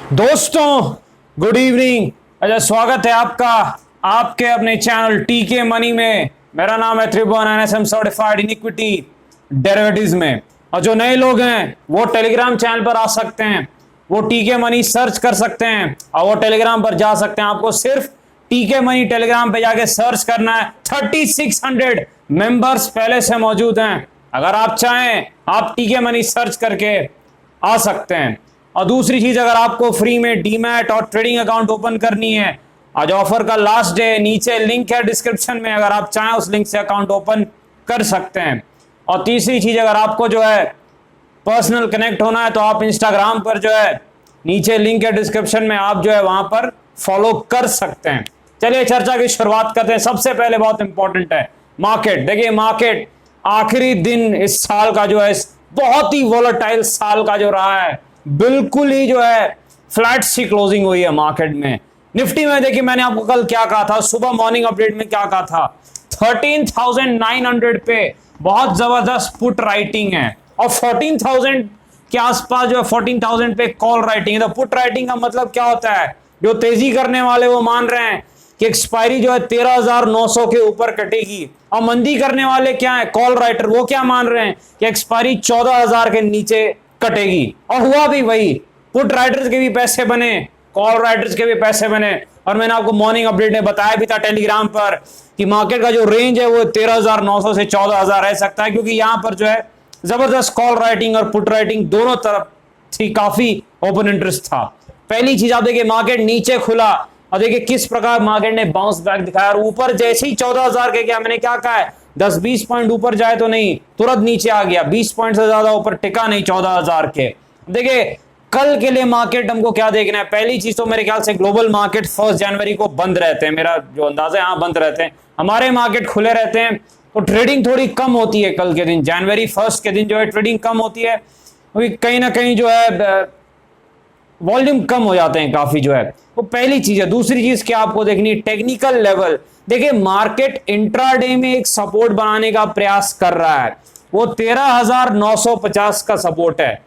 दोस्तों good evening. अच्छा, स्वागत है आपका आपके अपने चैनल टीके मनी में। मेरा नाम है Tribhuvan, NSM certified in equity derivatives में। और जो नए लोग हैं वो टेलीग्राम चैनल पर आ सकते हैं, वो टीके मनी सर्च कर सकते हैं और वो टेलीग्राम पर जा सकते हैं। आपको सिर्फ टीके मनी टेलीग्राम पे जाके सर्च करना है। 3600 मेंबर्स पहले से मौजूद हैं। अगर आप चाहें आप टीके मनी सर्च करके आ सकते हैं। और दूसरी चीज, अगर आपको फ्री में डीमैट और ट्रेडिंग अकाउंट ओपन करनी है, आज ऑफर का लास्ट डे, नीचे लिंक है डिस्क्रिप्शन में, अगर आप चाहें उस लिंक से अकाउंट ओपन कर सकते हैं। और तीसरी चीज, अगर आपको जो है पर्सनल कनेक्ट होना है तो आप इंस्टाग्राम पर जो है नीचे लिंक है डिस्क्रिप्शन में, आप जो है वहां पर फॉलो कर सकते हैं। चलिए चर्चा की शुरुआत करते हैं। सबसे पहले बहुत इंपॉर्टेंट है मार्केट। देखिए मार्केट आखिरी दिन इस साल का जो है, बहुत ही वोलेटाइल साल का जो रहा है, बिल्कुल ही जो है फ्लैट सी क्लोजिंग हुई है मार्केट में। निफ्टी में देखिए मैंने आपको कल क्या कहा था, सुबह मॉर्निंग अपडेट में क्या कहा था, 13,900 पे बहुत जबरदस्त पुट राइटिंग है और 14,000 के आसपास जो है 14,000 पे कॉल राइटिंग है। तो पुट राइटिंग का मतलब क्या होता है, जो तेजी करने वाले वो मान रहे हैं कि एक्सपायरी जो है 13,900 के ऊपर कटेगी, और मंदी करने वाले क्या है, कॉल राइटर, वो क्या मान रहे हैं कि एक्सपायरी 14,000 के नीचे कटेगी। और हुआ भी वही, पुट राइटर्स के भी पैसे बने, कॉल राइटर्स के भी पैसे बने। और मैंने आपको मॉर्निंग अपडेट में बताया भी था टेलीग्राम पर कि मार्केट का जो रेंज है वो 13,900 से 14,000 रह सकता है, क्योंकि यहां पर जो है जबरदस्त कॉल राइटिंग और पुट राइटिंग दोनों तरफ थी, काफी ओपन इंटरेस्ट था। पहली चीज आप देखिए, मार्केट नीचे खुला और देखिए किस प्रकार मार्केट ने बाउंस बैक दिखाया। और ऊपर जैसे ही 14,000 के क्या, मैंने क्या कहा है, 10-20 पॉइंट ऊपर जाए तो नहीं, तुरंत नीचे आ गया, 20 पॉइंट से ज्यादा ऊपर टिका नहीं 14,000 के। देखिए कल के लिए मार्केट हमको क्या देखना है। पहली चीज तो मेरे ख्याल से ग्लोबल मार्केट 1 जनवरी को बंद रहते हैं, मेरा जो अंदाजा है, हाँ बंद रहते हैं। हमारे मार्केट खुले रहते हैं तो ट्रेडिंग थोड़ी कम होती है कल के दिन, जनवरी 1 के दिन जो है ट्रेडिंग कम होती है, क्योंकि कहीं ना कहीं जो है वॉल्यूम कम हो जाते हैं काफी जो है, वो पहली चीज है। दूसरी चीज क्या आपको देखनी है, टेक्निकल लेवल। देखिए मार्केट इंट्राडे में एक सपोर्ट बनाने का प्रयास कर रहा है, वो 13,950 का सपोर्ट है।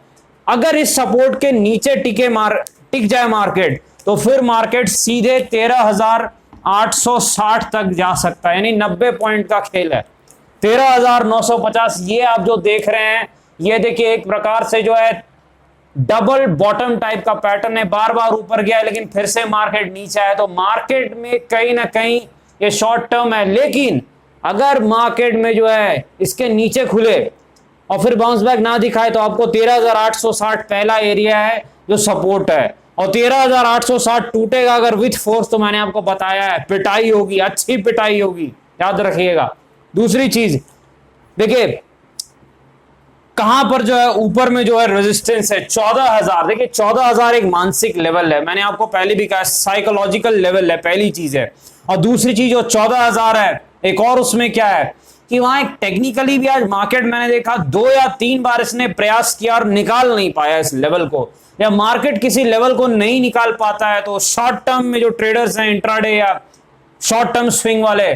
अगर इस सपोर्ट के नीचे टिक जाए मार्केट, तो फिर मार्केट सीधे 13,860 तक जा सकता है, यानी 90 पॉइंट का खेल है। 13,950 ये आप जो देख रहे हैं, ये देखिए एक प्रकार से जो है डबल बॉटम टाइप का पैटर्न है, बार बार ऊपर गया है लेकिन फिर से मार्केट नीचे आया। तो मार्केट में कहीं ना कहीं ये शॉर्ट टर्म है, लेकिन अगर मार्केट में जो है इसके नीचे खुले और फिर बाउंस बैक ना दिखाए तो आपको 13,860 पहला एरिया है जो सपोर्ट है, और 13,860 टूटेगा अगर विथ फोर्स, तो मैंने आपको बताया है पिटाई होगी, अच्छी पिटाई होगी, याद रखिएगा। दूसरी चीज देखिए कहां पर जो है ऊपर में जो है रेजिस्टेंस है 14,000। देखिए 14,000 एक मानसिक लेवल है, मैंने आपको पहले भी कहा साइकोलॉजिकल लेवल है, पहली चीज है। और दूसरी चीज जो 14,000 है, एक और उसमें क्या है कि वहां एक टेक्निकली भी आज मार्केट मैंने देखा 2 या 3 बार इसने प्रयास किया और निकाल नहीं पाया इस लेवल को। या मार्केट किसी लेवल को नहीं निकाल पाता है तो शॉर्ट टर्म में जो ट्रेडर्स हैं, इंट्राडे या शॉर्ट टर्म स्विंग वाले,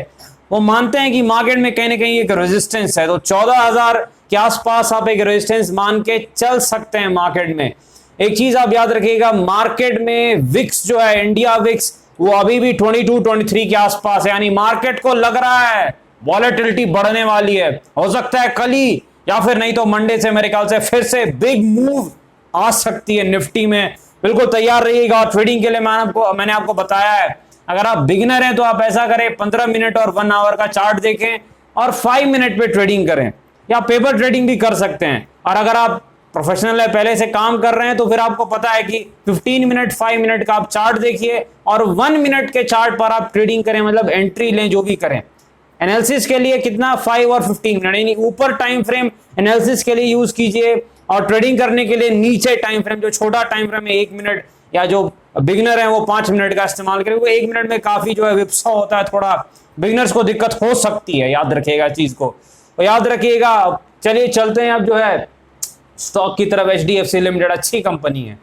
वो मानते हैं कि मार्केट में कहीं ना कहीं एक रेजिस्टेंस है। तो 14,000 के आसपास आप एक रेजिस्टेंस मान के चल सकते हैं मार्केट में। एक चीज आप याद रखिएगा, मार्केट में विक्स जो है, इंडिया विक्स, वो अभी भी 22-23 के आसपास है, यानी मार्केट को लग रहा है वॉलेटिलिटी बढ़ने वाली है। हो सकता है कल ही या फिर नहीं तो मंडे से मेरे ख्याल से फिर से बिग मूव आ सकती है निफ्टी में। बिल्कुल तैयार रहिएगा ट्रेडिंग के लिए। मैंने आपको बताया है, अगर आप बिगिनर हैं तो आप ऐसा करें, 15 मिनट और 1 आवर का चार्ट देखें और 5 मिनट पे ट्रेडिंग करें, या पेपर ट्रेडिंग भी कर सकते हैं। और अगर आप प्रोफेशनल है, पहले से काम कर रहे हैं, तो फिर आपको पता है कि 15 मिनट 5 मिनट का आप चार्ट देखिए और 1 मिनट के चार्ट पर आप ट्रेडिंग करें, मतलब एंट्री लें, जो भी करें। एनालिसिस के लिए कितना 5 और 15 मिनट, यानी ऊपर टाइम फ्रेम एनालिसिस के लिए यूज कीजिए, और ट्रेडिंग करने के लिए नीचे टाइम फ्रेम, जो छोटा टाइम फ्रेम है 1 मिनट, या जो बिगिनर है वो 5 मिनट का इस्तेमाल करें। वो 1 मिनट में काफी जो है विप्सा होता है, थोड़ा बिगिनर्स को दिक्कत हो सकती है, याद रखिएगा चीज को, तो याद रखिएगा। चलिए चलते हैं अब जो है स्टॉक की तरफ। HDFC लिमिटेड अच्छी कंपनी है,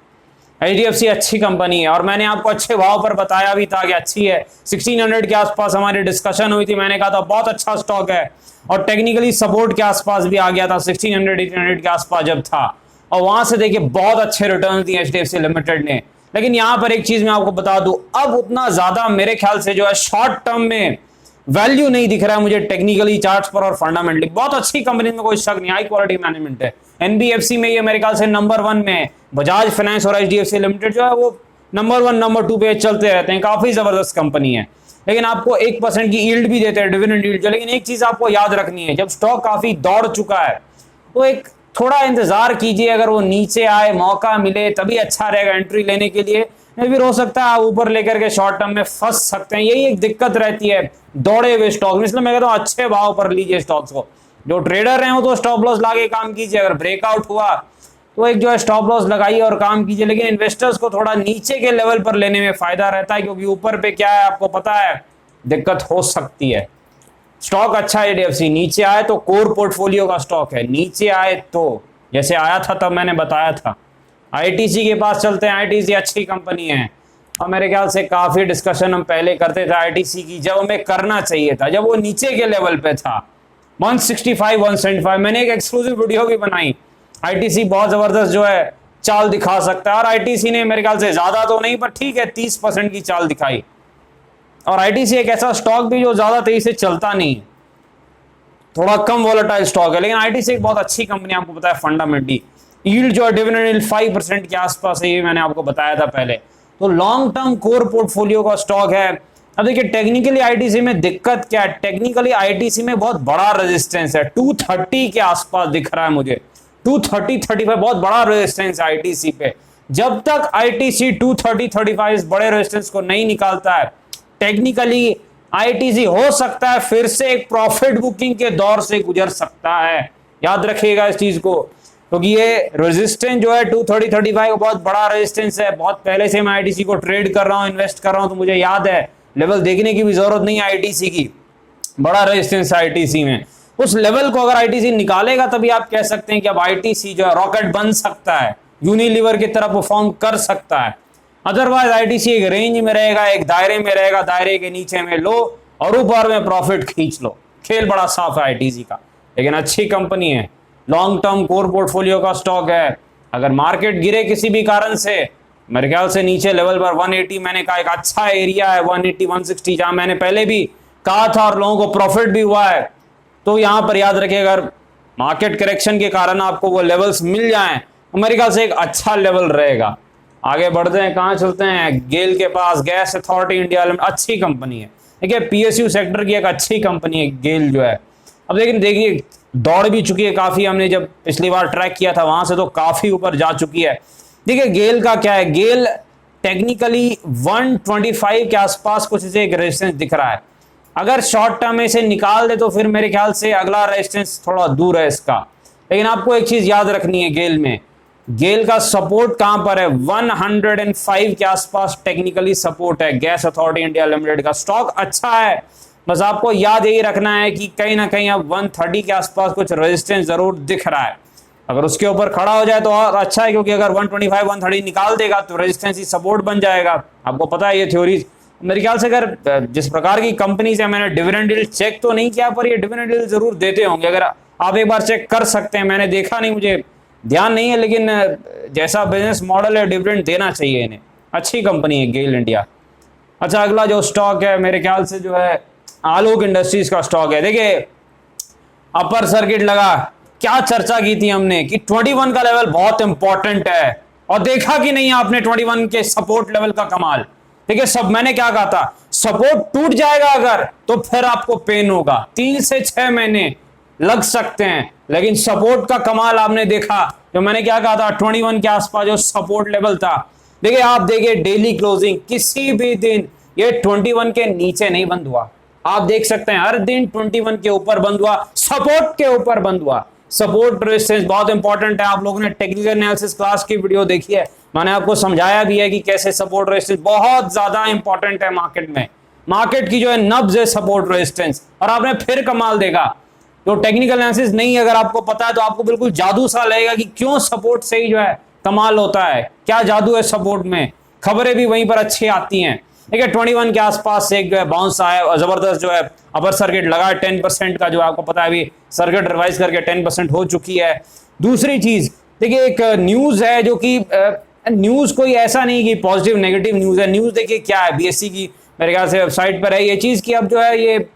HDFC अच्छी कंपनी है, और मैंने आपको अच्छे भाव पर बताया भी था कि अच्छी है। 1600 के आसपास हमारी डिस्कशन हुई थी, मैंने कहा था बहुत अच्छा स्टॉक है, और टेक्निकली सपोर्ट के आसपास भी आ गया था 1600-1800 के आसपास जब था, और वहां से देखिए बहुत अच्छे रिटर्न दिए HDFC लिमिटेड ने। लेकिन यहां पर एक चीज मैं आपको बता दूं, अब उतना ज्यादा मेरे ख्याल से जो है शॉर्ट टर्म में वैल्यू नहीं दिख रहा है मुझे टेक्निकली चार्ट्स पर और फंडामेंटली। बहुत अच्छी कंपनी में कोई शक नहीं, हाई क्वालिटी मैनेजमेंट है। एनबीएफसी में ये मेरे ख्याल से नंबर 1 में है। बजाज फाइनेंस और एचडीएफसी लिमिटेड जो है वो नंबर 1 नंबर 2 पे चलते रहते हैं। काफी जबरदस्त कंपनी है, लेकिन आपको 1% की यील्ड भी देते हैं, डिविडेंड यील्ड। लेकिन एक चीज आपको याद रखनी है, जब स्टॉक काफी दौड़ चुका है तो एक थोड़ा इंतजार कीजिए, अगर वो नीचे आए मौका मिले तभी अच्छा रहेगा एंट्री लेने के लिए। फिर हो सकता है आप ऊपर लेकर के शॉर्ट टर्म में फंस सकते हैं, यही एक दिक्कत रहती है दौड़े हुए स्टॉक में। इसलिए मैं कहता हूं अच्छे भाव पर लीजिए स्टॉक्स को। जो ट्रेडर हैं वो तो स्टॉप लॉस लाके काम कीजिए, अगर ब्रेकआउट हुआ तो एक जो है स्टॉप लॉस लगाइए और काम कीजिए। लेकिन इन्वेस्टर्स को थोड़ा नीचे के लेवल पर लेने में फायदा रहता है, क्योंकि ऊपर पे क्या है आपको पता है, दिक्कत हो सकती है। स्टॉक अच्छा है एचडीएफसी, नीचे आए तो कोर पोर्टफोलियो का स्टॉक है, नीचे आए तो जैसे आया था तब मैंने बताया था। आईटीसी के पास चलते हैं, आईटीसी अच्छी कंपनी है और मेरे ख्याल से काफी डिस्कशन हम पहले करते थे आईटीसी की, जब हमें करना चाहिए था, जब वो नीचे के लेवल पे था 165 175। मैंने एक एक्सक्लूसिव वीडियो भी बनाई। आईटीसी बहुत जबरदस्त जो है चाल दिखा सकता है, और आईटीसी ने मेरे ख्याल से ज्यादा तो नहीं पर ठीक है 30% की चाल दिखाई। और आईटीसी एक ऐसा स्टॉक भी जो ज्यादा तेजी से चलता नहीं, थोड़ा कम वोलेटाइल स्टॉक है, लेकिन आईटीसी एक बहुत अच्छी कंपनी, आपको पता है फंडामेंटली। यील्ड जो है डिविडेंड यील्ड 5% के आसपास है, ये मैंने आपको बताया था पहले। तो लॉन्ग टर्म कोर पोर्टफोलियो का स्टॉक है। अब देखिए टेक्निकली आईटीसी में दिक्कत क्या है, टेक्निकली आईटीसी में बहुत बड़ा रेजिस्टेंस है, 230 के आसपास दिख रहा है मुझे, 230-35 बहुत बड़ा रेजिस्टेंस है आईटीसी पे। जब तक आईटीसी 230-35 इस बड़े रेजिस्टेंस को नहीं निकालता है, टेक्निकली आईटीसी हो सकता है फिर से एक प्रॉफिट बुकिंग के दौर से गुजर सकता है। याद रखिएगा इस चीज को, क्योंकि ये रेजिस्टेंस जो है 230-35 बहुत बड़ा रेजिस्टेंस है। बहुत पहले से मैं आईटीसी को ट्रेड कर रहा हूं, इन्वेस्ट कर रहा हूं, तो मुझे याद है, लेवल देखने की भी जरूरत नहीं है आईटीसी की, बड़ा रेजिस्टेंस है आईटीसी में। उस लेवल को अगर आईटीसी निकालेगा तभी आप कह सकते हैं कि अब आईटीसी जो है रॉकेट बन सकता है, यूनिलीवर की तरह परफॉर्म कर सकता है। अदरवाइज आईटीसी एक रेंज में रहेगा, एक दायरे में रहेगा, दायरे के नीचे में लो और ऊपर में प्रॉफिट खींच लो। खेल बड़ा साफ है आईटीसी का, लेकिन अच्छी कंपनी है, लॉन्ग टर्म कोर पोर्टफोलियो का स्टॉक है। अगर मार्केट गिरे किसी भी कारण से, मेरे ख्याल से नीचे लेवल पर 180 मैंने कहा एक अच्छा एरिया है, 180-160 जहां मैंने पहले भी कहा था और लोगों को प्रॉफिट भी हुआ है। तो यहां पर याद रखिए, अगर मार्केट करेक्शन के कारण आपको वो लेवल्स मिल जाएं तो मेरे ख्याल से एक अच्छा लेवल रहेगा। आगे बढ़ते हैं, कहां चलते हैं, गेल के पास, गैस अथॉरिटी इंडिया लिमिटेड, अच्छी कंपनी है। देखिए पीएसयू सेक्टर की एक अच्छी कंपनी है गेल जो है। अब लेकिन देखिए दौड़ भी चुकी है काफी, हमने जब पिछली बार ट्रैक किया था वहां से तो काफी ऊपर जा चुकी है। देखिए गेल का क्या है, गेल टेक्निकली 125 के आसपास कुछ इसे एक रेजिस्टेंस दिख रहा है। अगर शॉर्ट टर्म में इसे निकाल दे तो फिर मेरे ख्याल से अगला रेजिस्टेंस थोड़ा दूर है इसका। लेकिन आपको एक चीज याद रखनी है, गेल में, गेल का सपोर्ट कहां पर है, 105 के आसपास टेक्निकली सपोर्ट है। गैस अथॉरिटी इंडिया लिमिटेड का स्टॉक अच्छा है, बस आपको याद यही रखना है कि कहीं ना कहीं अब 130 के आसपास कुछ रेजिस्टेंस जरूर दिख रहा है। अगर उसके ऊपर खड़ा हो जाए तो और अच्छा है, क्योंकि अगर 125-130 निकाल देगा तो रेजिस्टेंस ही सपोर्ट बन जाएगा। आपको पता है ये थ्योरीज। मेरे ख्याल से अगर जिस प्रकार की कंपनी से मैंने डिविडेंड यील्ड चेक तो नहीं किया, पर ये डिविडेंड यील्ड जरूर देते होंगे। अगर आप एक बार चेक कर सकते हैं, मैंने देखा नहीं, मुझे ध्यान नहीं है, लेकिन जैसा बिजनेस मॉडल है डिविडेंड देना चाहिए इन्हें। अच्छी कंपनी है गेल इंडिया। अच्छा अगला जो स्टॉक है मेरे ख्याल से जो है आलोक इंडस्ट्रीज का स्टॉक है। देखिए अपर सर्किट लगा, क्या चर्चा की थी हमने कि 21 का लेवल बहुत इंपॉर्टेंट है, और देखा कि नहीं आपने 21 के सपोर्ट लेवल का कमाल। देखिए सब मैंने क्या कहा था, सपोर्ट टूट जाएगा अगर तो फिर आपको पेन होगा, 3 से 6 महीने लग सकते हैं, लेकिन सपोर्ट का कमाल आपने देखा। जो मैंने क्या कहा था, 21 के आसपास जो सपोर्ट लेवल था, देखिए आप देखिए डेली क्लोजिंग किसी भी दिन ये 21 के नीचे नहीं बंद हुआ। आप देख सकते हैं हर दिन 21 के ऊपर बंद हुआ, सपोर्ट के ऊपर बंद हुआ। सपोर्ट रेजिस्टेंस बहुत इंपॉर्टेंट है। आप लोगों ने टेक्निकल एनालिसिस क्लास की वीडियो देखी है, मैंने आपको समझाया भी है कि कैसे सपोर्ट रेजिस्टेंस बहुत ज्यादा इंपॉर्टेंट है मार्केट में। मार्केट की जो है नब्ज है सपोर्ट रेजिस्टेंस, और आपने फिर कमाल देगा। तो टेक्निकल एनालिसिस नहीं अगर आपको पता है तो आपको बिल्कुल जादू सा लगेगा कि क्यों सपोर्ट से ही जो है कमाल होता है, क्या जादू है सपोर्ट में, खबरें भी वहीं पर अच्छी आती हैं। देखिए 21 के आसपास से एक जो है बाउंस आया, जबरदस्त जो है अपर सर्किट लगा 10% का, जो आपको पता है अभी सर्किट रिवाइज करके 10% हो चुकी है। दूसरी चीज देखिए एक न्यूज है जो कि न्यूज कोई ऐसा नहीं कि पॉजिटिव नेगेटिव न्यूज है। न्यूज देखिए क्या है, बीएसई की मेरे ख्याल से वेबसाइट पर है ये चीज कि अब जो है ये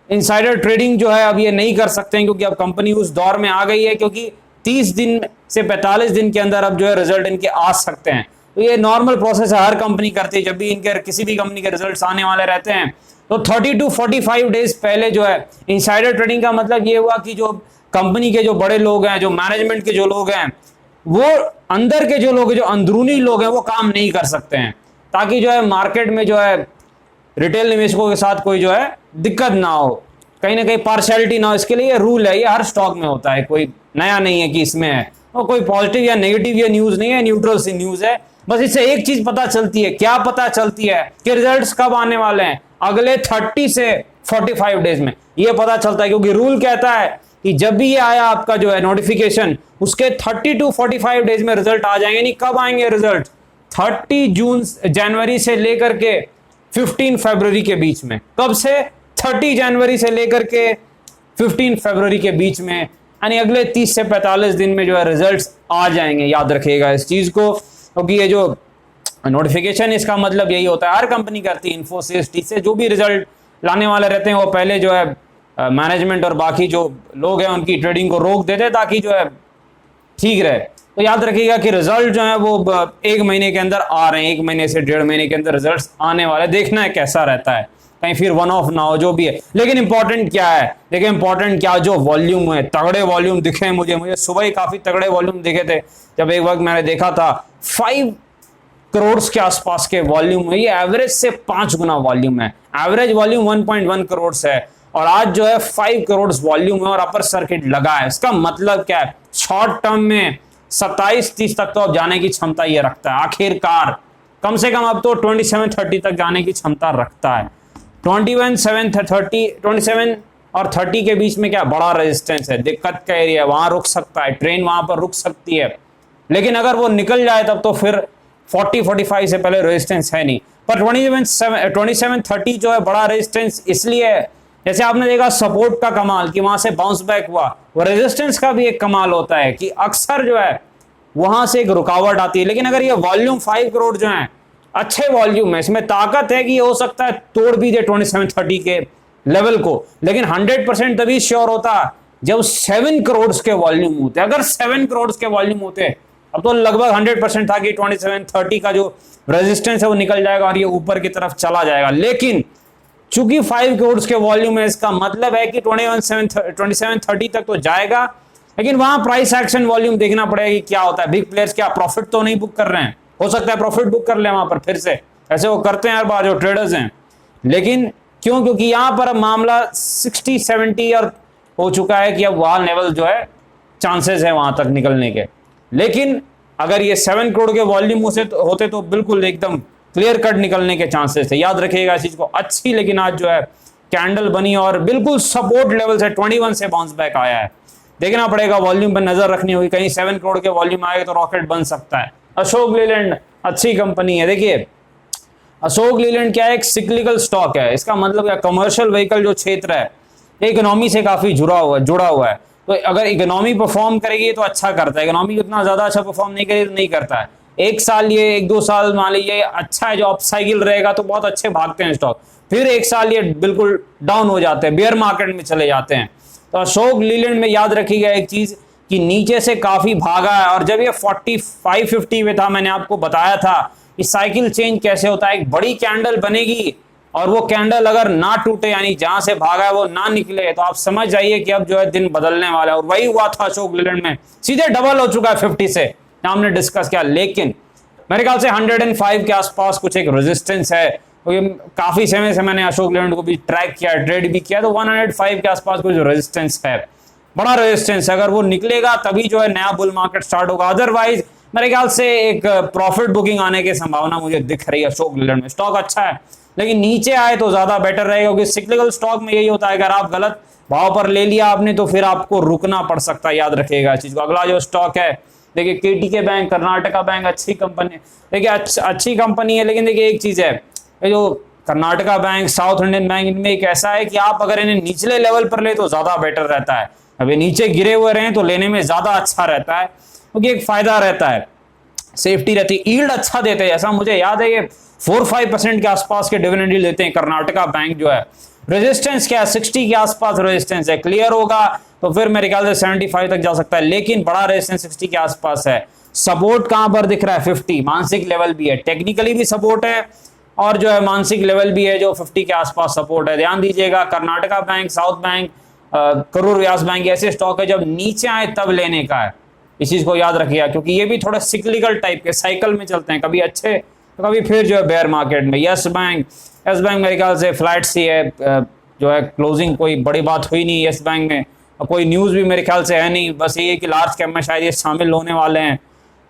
इनसाइडर ट्रेडिंग जो है अब ये नहीं कर सकते हैं, क्योंकि अब कंपनी उस दौर में आ गई है, क्योंकि 30 दिन से 45 दिन के अंदर अब जो है रिजल्ट इनके आ सकते हैं। तो ये नॉर्मल प्रोसेस है, हर कंपनी करती है। जब भी इनके किसी भी कंपनी के रिजल्ट्स आने वाले रहते हैं तो 30 to 45 डेज पहले जो है इनसाइडर ट्रेडिंग का मतलब ये हुआ कि जो कंपनी के जो बड़े लोग हैं, जो मैनेजमेंट के जो लोग हैं, वो अंदर के जो लोग हैं, जो अंदरूनी लोग हैं, वो काम नहीं कर सकते हैं, ताकि जो है मार्केट में जो है रिटेल निवेशकों के साथ कोई जो है दिक्कत ना हो, कहीं ना कहीं पार्शियलिटी ना हो। इसके लिए ये रूल है, ये हर स्टॉक में होता है, कोई नया नहीं है कि इसमें है। और कोई पॉजिटिव या नेगेटिव ये न्यूज नहीं है, न्यूट्रल सी न्यूज है। बस इससे एक चीज पता चलती है, क्या पता चलती है कि रिजल्ट्स कब आने वाले हैं, अगले 30 से 45 डेज में ये पता चलता है। क्योंकि रूल कहता है कि जब भी ये आया आपका जो है नोटिफिकेशन, उसके 30 to 45 डेज में रिजल्ट आ जाएंगे। नहीं कब आएंगे रिजल्ट? 30 जनवरी से लेकर के 15 फरवरी के बीच में। कब से? 30 जनवरी से लेकर के 15 फरवरी के बीच में, यानी अगले 30 से 45 दिन में जो है रिजल्ट्स आ जाएंगे। याद रखिएगा इस चीज को, क्योंकि ये जो नोटिफिकेशन इसका मतलब यही होता है, हर कंपनी करती है। इन्फोसिस, टी से जो भी रिजल्ट लाने वाले रहते हैं वो पहले जो है मैनेजमेंट और बाकी जो लोग हैं उनकी ट्रेडिंग को रोक देते हैं, ताकि जो है ठीक रहे। तो याद रखिएगा कि रिजल्ट जो है वो 1 महीने के अंदर आ रहे हैं, 1 महीने से 1.5 महीने के अंदर रिजल्ट आने वाले। देखना है कैसा रहता है, कहीं फिर वन ऑफ ना हो, जो भी है। लेकिन इंपॉर्टेंट क्या है, देखिए इंपॉर्टेंट क्या, जो वॉल्यूम है, तगड़े वॉल्यूम दिखे मुझे सुबह ही काफी तगड़े वॉल्यूम दिखे थे। जब एक वक्त मैंने देखा था 5 करोड़ के आसपास के वॉल्यूम है, ये एवरेज से 5 गुना वॉल्यूम है। एवरेज वॉल्यूम 1.1 करोड़ है और आज जो है 5 करोड़ वॉल्यूम है और अपर सर्किट लगा है। इसका मतलब क्या है, शॉर्ट टर्म में 27-30 तक तो अब जाने की क्षमता ये रखता है। आखिरकार कम से कम अब तो 27-30 तक जाने की क्षमता रखता है। 27 और 30 के बीच में क्या बड़ा रेजिस्टेंस है, दिक्कत का एरिया, वहां रुक सकता है, ट्रेन वहां पर रुक सकती है। लेकिन अगर वो निकल जाए तब तो फिर 40-45 से पहले रेजिस्टेंस है नहीं। पर 27-30 जो है बड़ा रेजिस्टेंस इसलिए है, जैसे आपने देखा सपोर्ट का कमाल कि वहां से बाउंस बैक हुआ, वो रेजिस्टेंस का भी एक कमाल होता है कि अक्सर जो है वहां से एक रुकावट आती है। लेकिन अगर ये वॉल्यूम 5 करोड़ जो है अच्छे वॉल्यूम है, इसमें ताकत है कि ये हो सकता है तोड़ भी दे 27-30 के लेवल को। लेकिन 100% तभी श्योर होता जब 7 करोड़ के वॉल्यूम होते। अगर 7 करोड़ के वॉल्यूम होते, अब तो लगभग 100% था कि 27-30 का जो रेजिस्टेंस है वो निकल जाएगा और ये ऊपर की तरफ चला जाएगा। लेकिन चूंकि 5 करोड़ के वॉल्यूम है, इसका मतलब है कि 27-30 तक तो जाएगा। लेकिन वहां प्राइस एक्शन वॉल्यूम देखना पड़ेगा कि क्या होता है। बिग प्लेयर्स क्या प्रॉफिट तो नहीं बुक कर रहे हैं, हो सकता है प्रॉफिट बुक कर ले वहां पर फिर से, ऐसे वो करते हैं हर बार जो ट्रेडर्स हैं। लेकिन क्यों? क्योंकि यहां पर मामला 60-70 और हो चुका है कि अब वहां लेवल जो है चांसेस है वहां तक निकलने के। लेकिन अगर ये 7 करोड़ के वॉल्यूम होते तो बिल्कुल एकदम क्लियर कट निकलने के चांसेस थे। याद रखिएगा इस चीज को अच्छी। लेकिन आज जो है कैंडल बनी और बिल्कुल सपोर्ट लेवल से 21 से बाउंस बैक आया है। देखना पड़ेगा, वॉल्यूम पर नजर रखनी होगी, कहीं 7 करोड़ के वॉल्यूम आएगा तो रॉकेट बन सकता है। अशोक लीलैंड अच्छी कंपनी है। देखिए अशोक लीलैंड क्या है, एक सिक्लिकल स्टॉक है। इसका मतलब क्या, कमर्शियल व्हीकल जो क्षेत्र है इकोनॉमी से काफी जुड़ा हुआ है। तो अगर इकोनॉमी परफॉर्म करेगी तो अच्छा करता है, इकोनॉमी उतना ज्यादा अच्छा परफॉर्म नहीं करेगी तो नहीं करता है। 1 साल ये 1-2 साल मान लीजिए अच्छा है, जो अप साइकिल रहेगा तो बहुत अच्छे भागते हैं स्टॉक। फिर 1 साल ये बिल्कुल डाउन हो जाते हैं, बेयर मार्केट में चले जाते हैं। तो अशोक लीलैंड में याद रखिएगा एक चीज कि नीचे से काफी भागा है और जब ये 45-50 में था, मैंने आपको बताया था कि साइकिल चेंज कैसे होता है। एक बड़ी कैंडल बनेगी और वो कैंडल अगर ना टूटे, यानी जहां से भागा है वो ना निकले, तो आप समझ जाइए कि अब जो है दिन बदलने वाला है। और वही हुआ था अशोक लीलैंड में, सीधे डबल हो चुका है 50 से, हमने डिस्कस किया। लेकिन मेरे ख्याल से 105 के आसपास कुछ एक रेजिस्टेंस है। तो काफी समय से मैंने अशोक लीलैंड को भी ट्रैक किया, ट्रेड भी किया, तो 105 के आसपास कुछ रेजिस्टेंस है, बड़ा रेजिस्टेंस है। अगर वो निकलेगा तभी जो है नया बुल मार्केट स्टार्ट होगा। अदरवाइज मेरे ख्याल से एक प्रॉफिट बुकिंग आने की संभावना मुझे दिख रही है अशोक लीलैंड में। स्टॉक अच्छा है लेकिन नीचे आए तो ज्यादा बेटर रहेगा, क्योंकि सिक्लिकल स्टॉक में यही होता है, अगर आप गलत भाव पर ले लिया आपने तो फिर आपको रुकना पड़ सकता है। याद रखिएगा इस चीज को। अगला जो स्टॉक है देखिए केटीके बैंक, कर्नाटका बैंक, अच्छी कंपनी। देखिए अच्छी कंपनी है, लेकिन देखिए एक चीज है, ये जो Karnataka bank, south Indian bank, इनमें एक ऐसा है कि आप अगर इन्हें निचले लेवल पर ले तो ज्यादा बेटर रहता है। अभी नीचे गिरे हुए रहे तो लेने में ज्यादा अच्छा रहता है, क्योंकि एक फायदा रहता है। सेफ्टी रहती है, यील्ड अच्छा देते हैं। ऐसा मुझे याद है ये 4-5% के आसपास के डिविडेंड यील्ड देते हैं कर्नाटका बैंक जो है। रेजिस्टेंस क्या है, 60 के आसपास रेजिस्टेंस है, क्लियर होगा तो फिर मेरे ख्याल से 75 तक जा सकता है, लेकिन बड़ा रेजिस्टेंस 60 के आसपास है। सपोर्ट कहां पर दिख रहा है, 50, मानसिक लेवल भी है, टेक्निकली भी सपोर्ट है और जो है मानसिक लेवल भी है जो 50 के आसपास सपोर्ट है। ध्यान दीजिएगा, Karnataka bank, south bank, Karur Vysya bank ऐसे स्टॉक है जब नीचे आए तब लेने का है, इस चीज को याद रखिएगा, क्योंकि ये भी थोड़ा सिक्लिकल टाइप के साइकिल में चलते हैं, कभी अच्छे तो कभी फिर जो है बेयर मार्केट में। यस बैंक मेरे ख्याल से फ्लैट सी है, जो है क्लोजिंग कोई बड़ी बात हुई नहीं यस बैंक में, कोई न्यूज़ भी मेरे ख्याल से है नहीं, बस ये कि लार्ज कैप में शायद ये शामिल होने वाले हैं,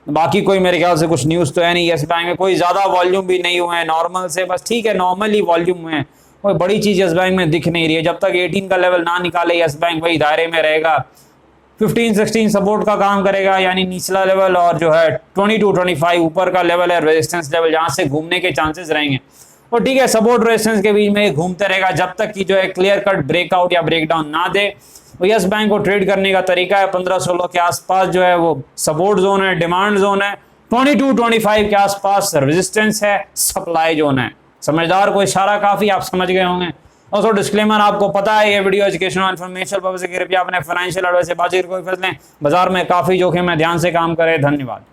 बाकी कोई मेरे ख्याल से कुछ न्यूज़ तो है नहीं। यस बैंक में कोई ज़्यादा वॉल्यूम भी नहीं हुए हैं, नॉर्मल से बस ठीक है, नॉर्मल ही वॉल्यूम हुए हैं, कोई बड़ी चीज़ यस बैंक में दिख नहीं रही है। जब तक 18 का लेवल ना निकाले यस बैंक वही दायरे में रहेगा, 15-16 सपोर्ट का काम करेगा, यानी निचला लेवल, और जो है 22-25 ऊपर का लेवल है रेजिस्टेंस लेवल, जहां से घूमने के चांसेस रहेंगे। और ठीक है, सपोर्ट रेजिस्टेंस के बीच में घूमते रहेगा जब तक कि जो है क्लियर कट ब्रेकआउट या ब्रेकडाउन ना दे। तो यस बैंक को ट्रेड करने का तरीका है 15-16 के आसपास जो है वो सपोर्ट जोन है, डिमांड जोन है, 22-25 के आसपास रेजिस्टेंस है, सप्लाई जोन है। समझदार को इशारा काफी आप समझ गए होंगे। और तो डिस्क्लेमर आपको पता है, ये वीडियो एजुकेशनल इन्फॉर्मेशनल पर्पस से, कृपया अपने फाइनेंशियल एडवाइस से बातचीत कोई फैसले बाजार में काफी जोखिम है, ध्यान से काम करें। धन्यवाद।